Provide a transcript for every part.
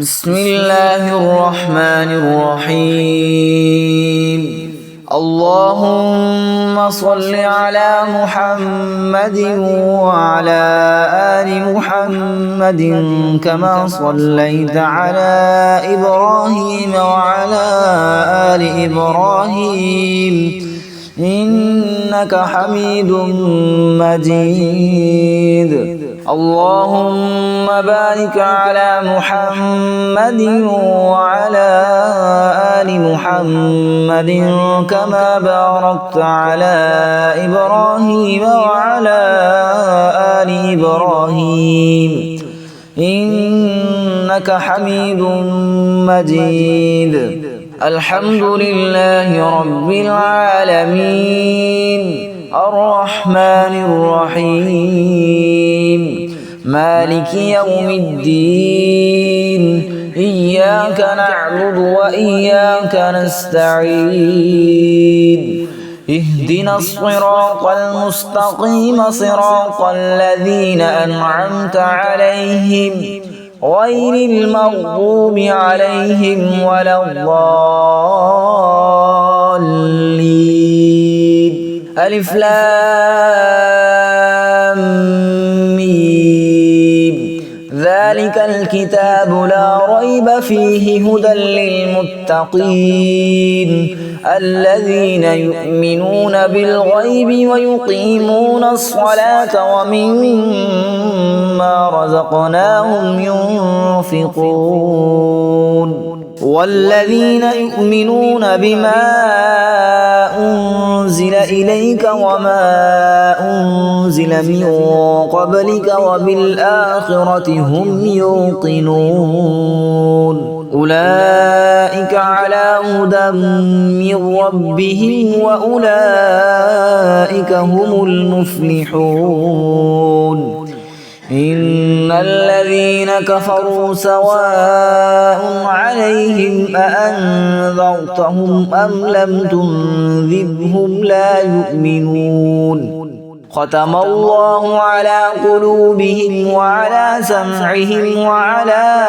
بسم الله الرحمن الرحيم. اللهم صل على محمد وعلى آل محمد كما صليت على إبراهيم وعلى آل إبراهيم إنك حميد مجيد. اللهم بارك على محمد وعلى آل محمد كما باركت على إبراهيم وعلى آل إبراهيم إنك حميد مجيد. الحمد لله رب العالمين الرحمن الرحيم مالك يوم الدين. إياك نعبد وإياك نستعين. اهدنا الصراط المستقيم صراط الذين أنعمت عليهم غير المغضوب عليهم ولا الضالين. ألف لام ميم. ذلك الكتاب لا ريب فيه هدى للمتقين الذين يؤمنون بالغيب ويقيمون الصلاة ومما رزقناهم ينفقون. والذين يؤمنون بما أنزل إليك وما أنزل من قبلك وبالآخرة هم يوقنون. أولئك على هدى من ربهم وأولئك هم المفلحون. إن الذين كفروا سواء عليهم أأنذرتهم أم لم تنذرهم لا يؤمنون. ختم الله على قلوبهم وعلى سمعهم وعلى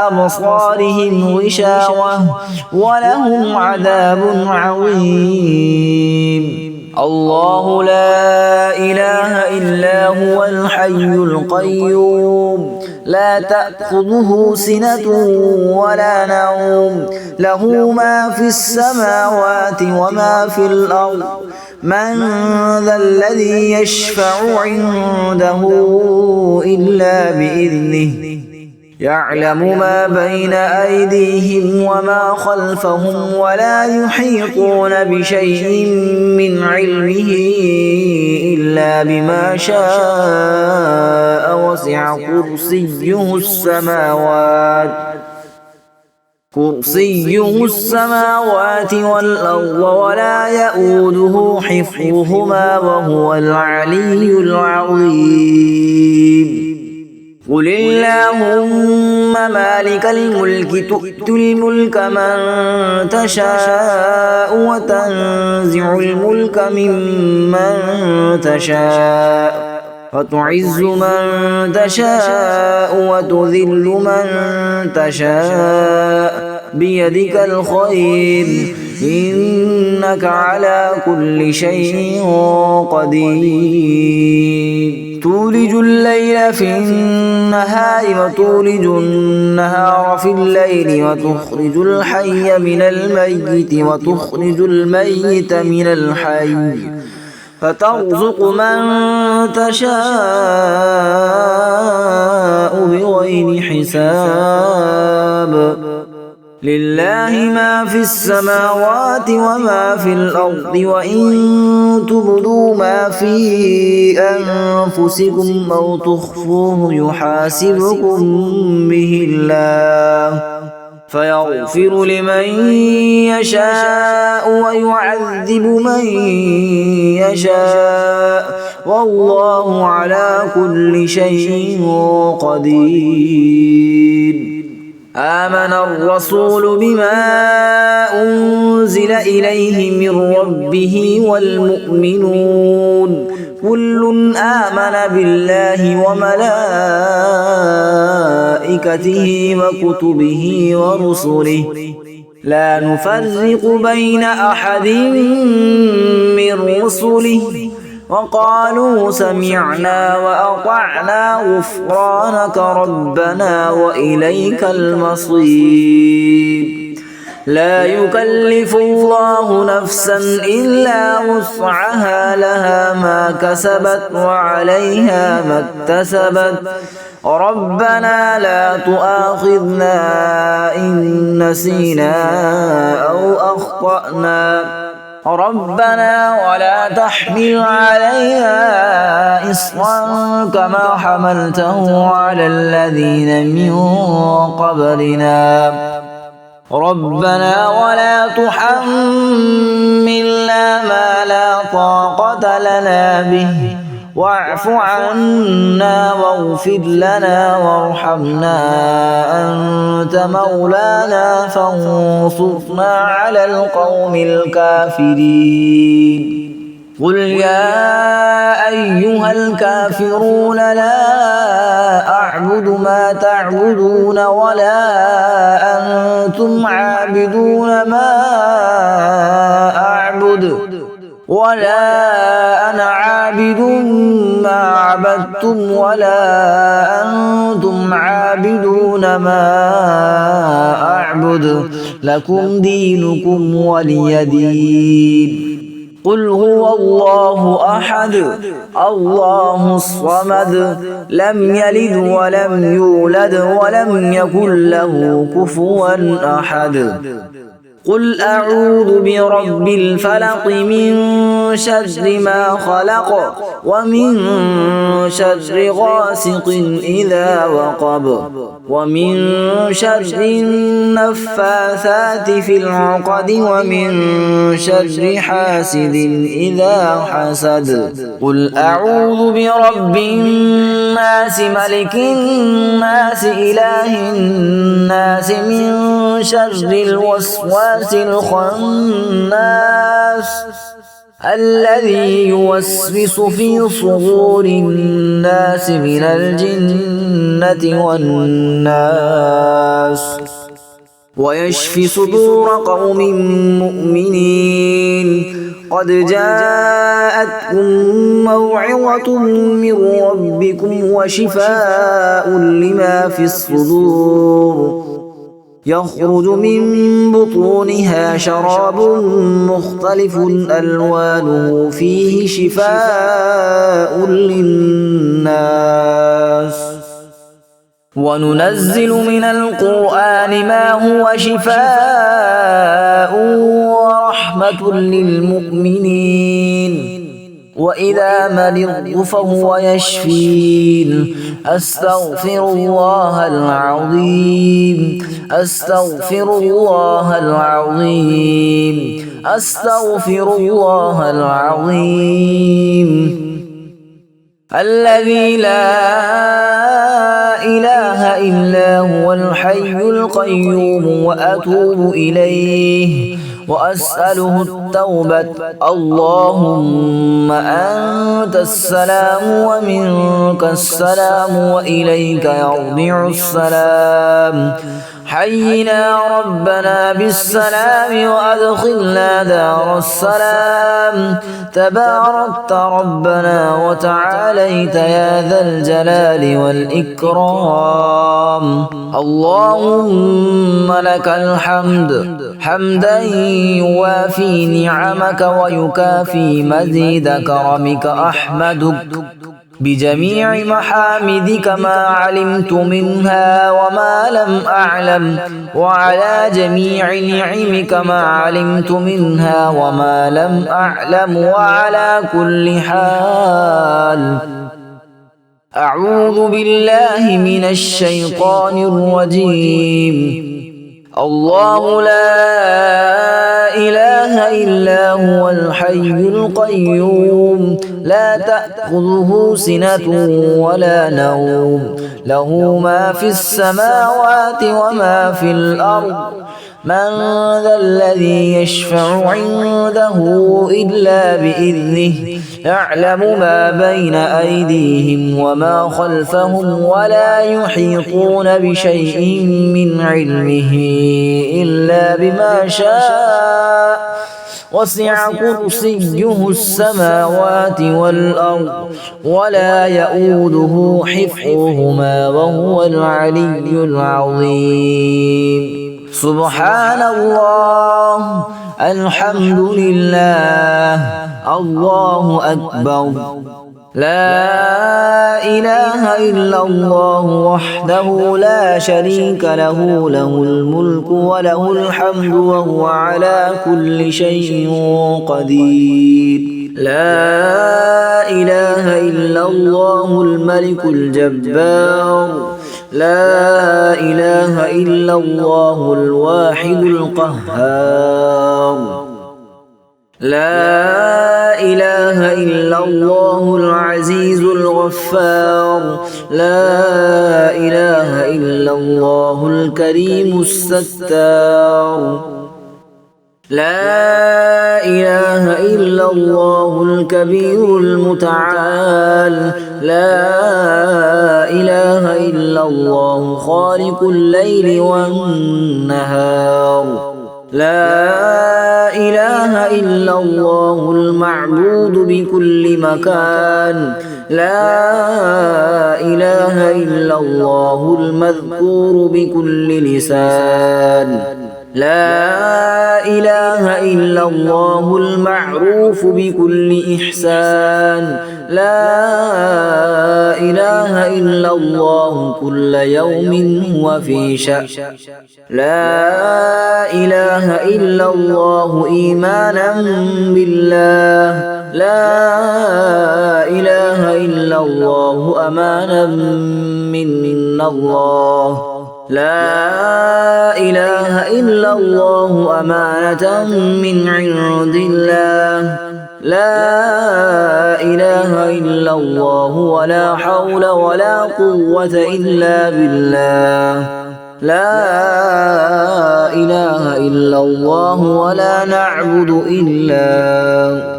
أبصارهم غشاوة ولهم عذاب عظيم. الله لا إله إلا هو الحي القيوم لا تأخذه سنة ولا نوم له ما في السماوات وما في الأرض. من ذا الذي يشفع عنده إلا بإذنه يعلم ما بين أيديهم وما خلفهم ولا يحيطون بشيء من علمه إلا بما شاء وسع كرسيه السماوات والأرض ولا يؤوده حفظهما وهو العلي العظيم. قل اللهم مالك الملك تؤتي الملك من تشاء وتنزع الملك ممن تشاء وتعز من تشاء وتذل من تشاء بيدك الخير إنك على كل شيء قدير. تولج الليل في النهار وتولج النهار في الليل وتخرج الحي من الميت وتخرج الميت من الحي فترزق من تشاء بغير حساب. لله ما في السماوات وما في الأرض وإن تبدوا ما في أنفسكم أو تخفوه يحاسبكم به الله فيغفر لمن يشاء ويعذب من يشاء والله على كل شيء قدير. آمن الرسول بما أنزل إليه من ربه والمؤمنون كل آمن بالله وملائكته وكتبه ورسله لا نفرق بين أحد من رسله وقالوا سمعنا وأطعنا غفرانك ربنا وإليك المصير. لا يكلف الله نفسا إلا وسعها لها ما كسبت وعليها ما اكتسبت ربنا لا تؤاخذنا إن نسينا أو أخطأنا ربنا ولا تحمل علينا إصرا كما حملته على الذين من قبلنا ربنا ولا تحملنا ما لا طاقة لنا به واعف عنا واغفر لنا وارحمنا أنت مولانا فانصرنا على القوم الكافرين. قل يا أيها الكافرون لا أعبد ما تعبدون ولا أنتم عابدون ما أعبد ولا أنا عابد ما عبدتم ولا أنتم عابدون ما أعبد لكم دينكم ولي دين. قل هو الله أحد الله الصمد لم يلد ولم يولد ولم يكن له كفوا أحد. قل أعوذ برب الفلق من شر ما خلق ومن شر غاسق إذا وقب ومن شر النفاثات في العقد ومن شر حاسد إذا حسد. قل أعوذ برب الناس ملك الناس إله الناس من شر الوسواس الخناس الذي يوسوس في صدور الناس من الجنة والناس ويشفي صدور قوم مؤمنين. قد جاءتكم موعظة من ربكم وشفاء لما في الصدور يخرج من بطونها شراب مختلف ألوانه فيه شفاء للناس وننزل من القرآن ما هو شفاء ورحمة للمؤمنين وإذا مرضت فهو يشفين. أستغفر الله العظيم أستغفر الله العظيم أستغفر الله العظيم الذي لا إله إلا هو الحي القيوم وأتوب إليه وأسأله التوبة. اللهم أنت السلام ومنك السلام وإليك يرجع السلام. حينا ربنا بالسلام وأدخلنا دار السلام. تباركت ربنا وتعاليت يا ذا الجلال والإكرام. اللهم لك الحمد حمدا يوافي نعمك ويكافي مزيد كرمك. أحمدك بجميع محامدك ما علمت منها وما لم أعلم وعلى جميع نعمك ما علمت منها وما لم أعلم وعلى كل حال. أعوذ بالله من الشيطان الرجيم. الله لا إله إلا هو الحي القيوم لا تأخذه سنة ولا نوم له ما في السماوات وما في الأرض. من ذا الذي يشفع عنده إلا بإذنه يعلم ما بين أيديهم وما خلفهم ولا يحيطون بشيء من علمه إلا بما شاء وسع كرسيه السماوات والأرض ولا يؤوده حفظهما وهو العلي العظيم. سبحان الله، الحمد لله، الله أكبر، لا إله إلا الله وحده لا شريك له، له الملك وله الحمد وهو على كل شيء قدير. لا إله إلا الله الملك الجبار، لا إله إلا الله الواحد القهار، لا إله إلا الله العزيز الغفار، لا إله إلا الله الكريم الستار، لا إله إلا الله الكبير المتعال، لا إله إلا الله خالق الليل والنهار، لا إله إلا الله المعبود بكل مكان، لا إله إلا الله المذكور بكل لسان، لا إله إلا الله المعروف بكل إحسان، لا إله إلا الله كل يوم هو في شأن، لا إله إلا الله إيمانا بالله، لا إله إلا الله أمانا من الله، لا إله إلا الله أمانة من عند الله، لا إله إلا الله ولا حول ولا قوة إلا بالله، لا إله إلا الله ولا نعبد إلا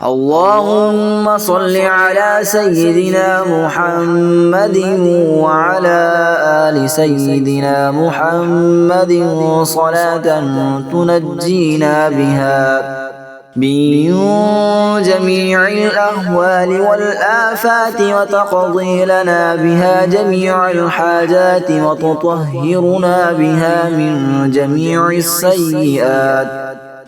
اللهم صل على سيدنا محمد وعلى آل سيدنا محمد صلاة تنجينا بها من جميع الأهوال والآفات وتقضي لنا بها جميع الحاجات وتطهرنا بها من جميع السيئات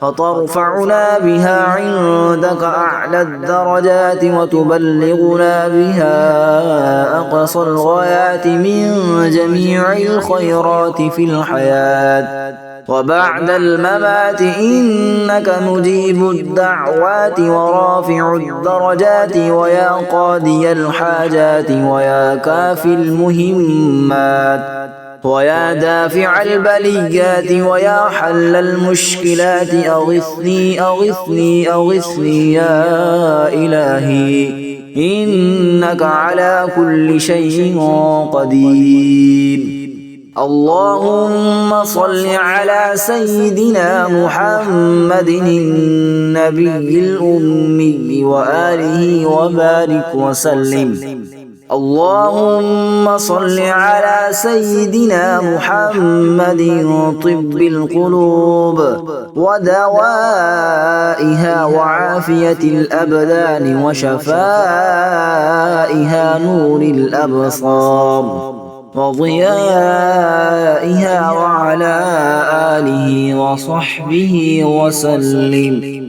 فترفعنا بها عندك أعلى الدرجات وتبلغنا بها أقصى الغايات من جميع الخيرات في الحياة وبعد الممات، إنك مجيب الدعوات ورافع الدرجات ويا قاضي الحاجات ويا كافي المهمات ويا دافع البليات ويا حل المشكلات. أغثني أغثني أغثني يا إلهي، إنك على كل شيء قدير. اللهم صل على سيدنا محمد النبي الأمي وآله وبارك وسلم. اللهم صل على سيدنا محمد طب القلوب ودوائها وعافية الأبدان وشفائها نور الأبصار وضيائها وعلى آله وصحبه وسلم.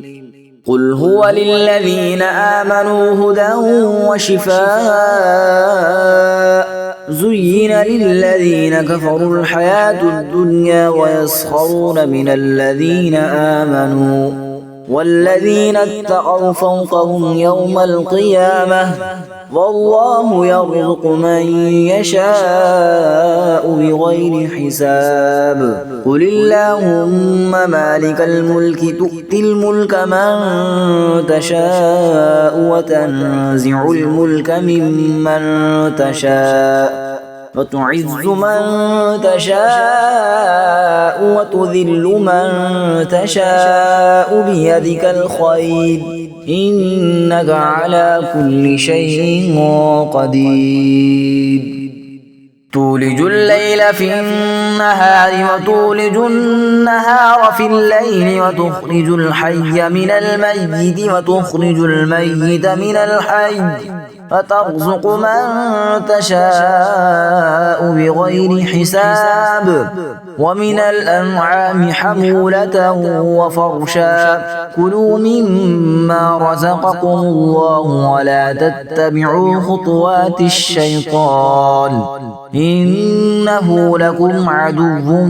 قل هو للذين آمنوا هدى وشفاء. زين للذين كفروا الحياة الدنيا ويسخرون من الذين آمنوا والذين اتقوا فوقهم يوم القيامة والله يرزق من يشاء بغير حساب. قل اللهم مالك الملك تؤتي الملك من تشاء وتنزع الملك ممن تشاء وتعز من تشاء وتذل من تشاء بيدك الخير إنك على كل شيء قدير تولج الليل في النهار وتولج النهار في الليل وتخرج الحي من الميت وتخرج الميت من الحي وترزق من تشاء بغير حساب ومن الأنعام حمولة وفرشا كلوا مما رزقكم الله ولا تتبعوا خطوات الشيطان إنه لكم عدو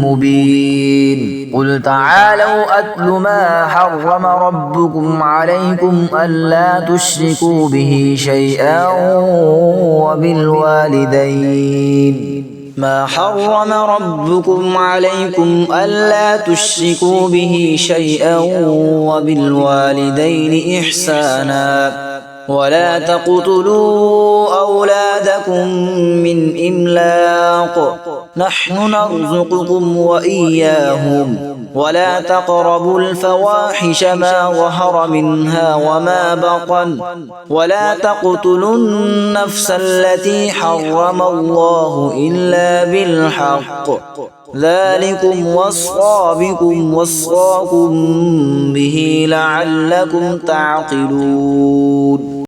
مبين قل تعالوا أتل ما حرم ربكم عليكم ألا تشركوا به شيئا وبالوالدين ما حرم ربكم عليكم ألا تشركوا به شيئا وبالوالدين إحسانا ولا تقتلوا أولادكم من إملاق نحن نرزقكم وإياهم ولا تقربوا الفواحش ما ظهر منها وما بطن ولا تقتلوا النفس التي حرم الله إلا بالحق ذلكم وصاكم به لعلكم تعقلون